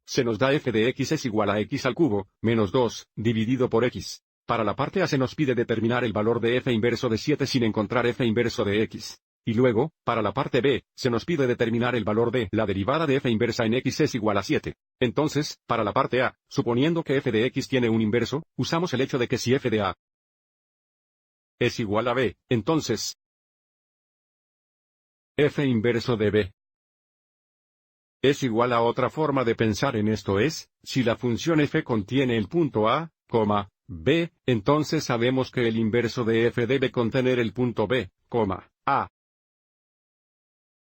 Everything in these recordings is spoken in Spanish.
se nos da f de x es igual a x al cubo, menos 2, dividido por x. Para la parte A se nos pide determinar el valor de f inverso de 7 sin encontrar f inverso de x. Y luego, para la parte B, se nos pide determinar el valor de la derivada de f inversa en x es igual a 7. Entonces, para la parte A, suponiendo que f de x tiene un inverso, usamos el hecho de que si f de A es igual a b, entonces f inverso de b es igual a otra forma de pensar en esto es, si la función f contiene el punto A, b, entonces sabemos que el inverso de f debe contener el punto b, a.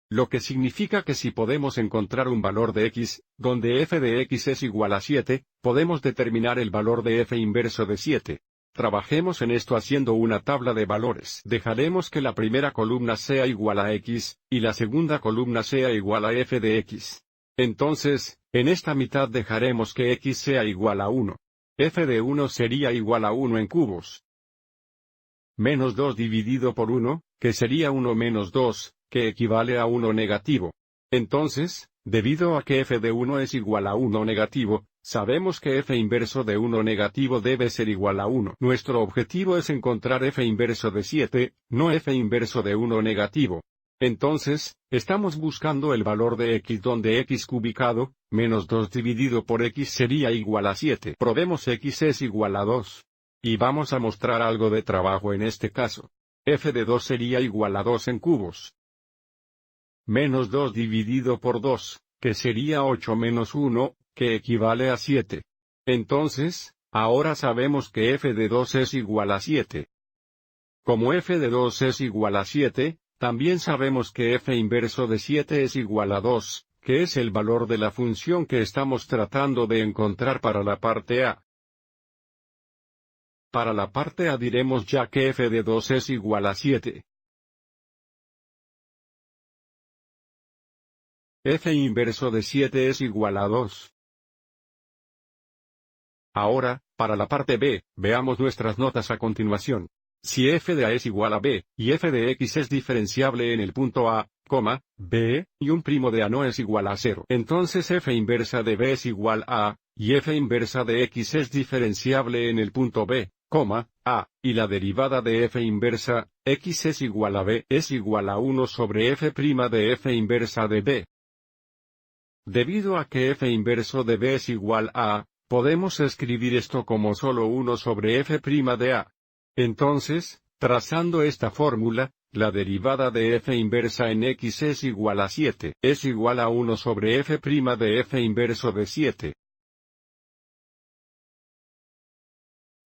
Lo que significa que si podemos encontrar un valor de x, donde f de x es igual a 7, podemos determinar el valor de f inverso de 7. Trabajemos en esto haciendo una tabla de valores. Dejaremos que la primera columna sea igual a x, y la segunda columna sea igual a f de x. Entonces, en esta mitad dejaremos que x sea igual a 1. F de 1 sería igual a 1 en cubos. Menos 2 dividido por 1, que sería 1 menos 2, que equivale a 1 negativo. Entonces, debido a que f de 1 es igual a 1 negativo, sabemos que f inverso de 1 negativo debe ser igual a 1. Nuestro objetivo es encontrar f inverso de 7, no f inverso de 1 negativo. Entonces, estamos buscando el valor de x donde x cubicado, menos 2 dividido por x sería igual a 7. Probemos x es igual a 2. Y vamos a mostrar algo de trabajo en este caso. F de 2 sería igual a 2 en cubos. Menos 2 dividido por 2, que sería 8 menos 1, que equivale a 7. Entonces, ahora sabemos que f de 2 es igual a 7. Como f de 2 es igual a 7, también sabemos que f inverso de 7 es igual a 2, que es el valor de la función que estamos tratando de encontrar para la parte A. Para la parte A diremos ya que f de 2 es igual a 7. F inverso de 7 es igual a 2. Ahora, para la parte B, veamos nuestras notas a continuación. Si f de A es igual a b, y f de x es diferenciable en el punto A, b, y un primo de A no es igual a 0, entonces f inversa de b es igual a A, y f inversa de x es diferenciable en el punto B, a, y la derivada de f inversa, x es igual a b, es igual a 1 sobre f' de f inversa de b. Debido a que f inverso de b es igual a A, podemos escribir esto como solo 1 sobre f' de A. Entonces, trazando esta fórmula, la derivada de f inversa en x es igual a 7, es igual a 1 sobre f' de f inverso de 7.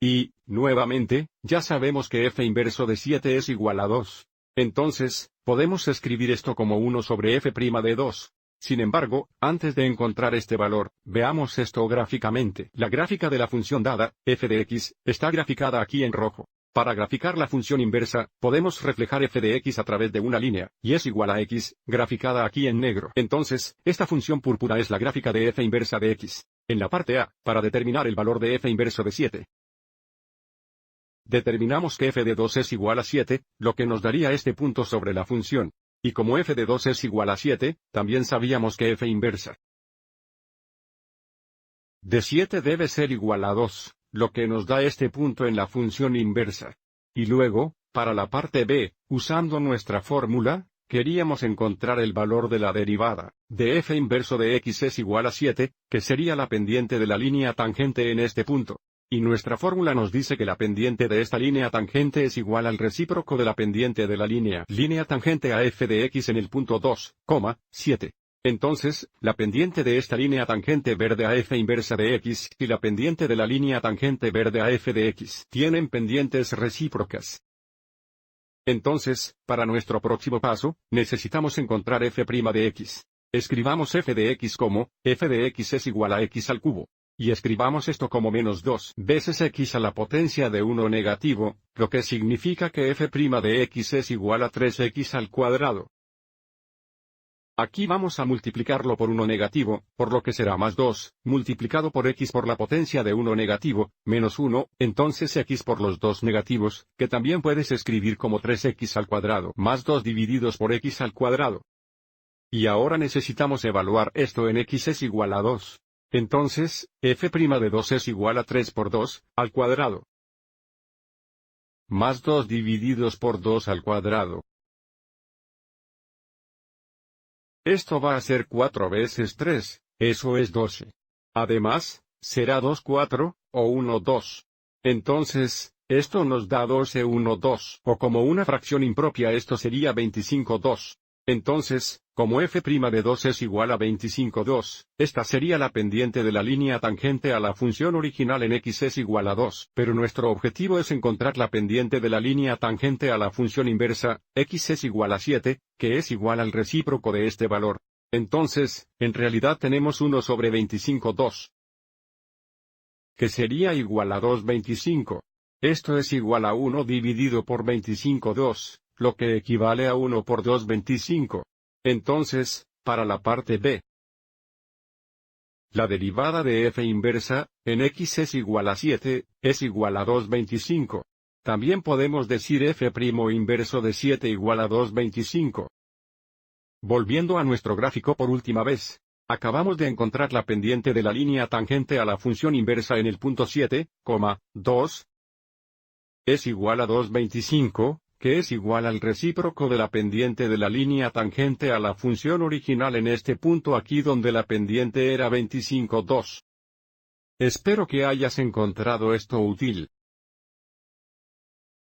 Y, nuevamente, ya sabemos que f inverso de 7 es igual a 2. Entonces, podemos escribir esto como 1 sobre f' de 2. Sin embargo, antes de encontrar este valor, veamos esto gráficamente. La gráfica de la función dada, f de x, está graficada aquí en rojo. Para graficar la función inversa, podemos reflejar f de x a través de una línea, y es igual a x, graficada aquí en negro. Entonces, esta función púrpura es la gráfica de f inversa de x. En la parte A, para determinar el valor de f inverso de 7. Determinamos que f de 2 es igual a 7, lo que nos daría este punto sobre la función. Y como f de 2 es igual a 7, también sabíamos que f inversa de 7 debe ser igual a 2, lo que nos da este punto en la función inversa. Y luego, para la parte B, usando nuestra fórmula, queríamos encontrar el valor de la derivada de f inverso de x es igual a 7, que sería la pendiente de la línea tangente en este punto. Y nuestra fórmula nos dice que la pendiente de esta línea tangente es igual al recíproco de la pendiente de la línea tangente a f de x en el punto 2, 7. Entonces, la pendiente de esta línea tangente verde a f inversa de x y la pendiente de la línea tangente verde a f de x tienen pendientes recíprocas. Entonces, para nuestro próximo paso, necesitamos encontrar f' de x. Escribamos f de x como, f de x es igual a x al cubo. Y escribamos esto como menos 2 veces x a la potencia de 1 negativo, lo que significa que f' de x es igual a 3x al cuadrado. Aquí vamos a multiplicarlo por 1 negativo, por lo que será más 2, multiplicado por x por la potencia de 1 negativo, menos 1, entonces x por los 2 negativos, que también puedes escribir como 3x al cuadrado, más 2 divididos por x al cuadrado. Y ahora necesitamos evaluar esto en x es igual a 2. Entonces, f' de 2 es igual a 3 por 2, al cuadrado. Más 2 divididos por 2 al cuadrado. Esto va a ser 4 veces 3, eso es 12. Además, será 2 4, o 1 2. Entonces, esto nos da 12 1 2, o como una fracción impropia esto sería 25 2. Entonces, como f' de 2 es igual a 25 2, esta sería la pendiente de la línea tangente a la función original en x es igual a 2, pero nuestro objetivo es encontrar la pendiente de la línea tangente a la función inversa, x es igual a 7, que es igual al recíproco de este valor. Entonces, en realidad tenemos 1 sobre 25 2. Que sería igual a 2 25. Esto es igual a 1 dividido por 25 2, lo que equivale a 1 por 2 25. Entonces, para la parte B, la derivada de f inversa, en x es igual a 7, es igual a 2 25. También podemos decir f' inverso de 7 igual a 2 25. Volviendo a nuestro gráfico por última vez. Acabamos de encontrar la pendiente de la línea tangente a la función inversa en el punto 7, 2. Es igual a 2 25, que es igual al recíproco de la pendiente de la línea tangente a la función original en este punto aquí donde la pendiente era 25 2. Espero que hayas encontrado esto útil.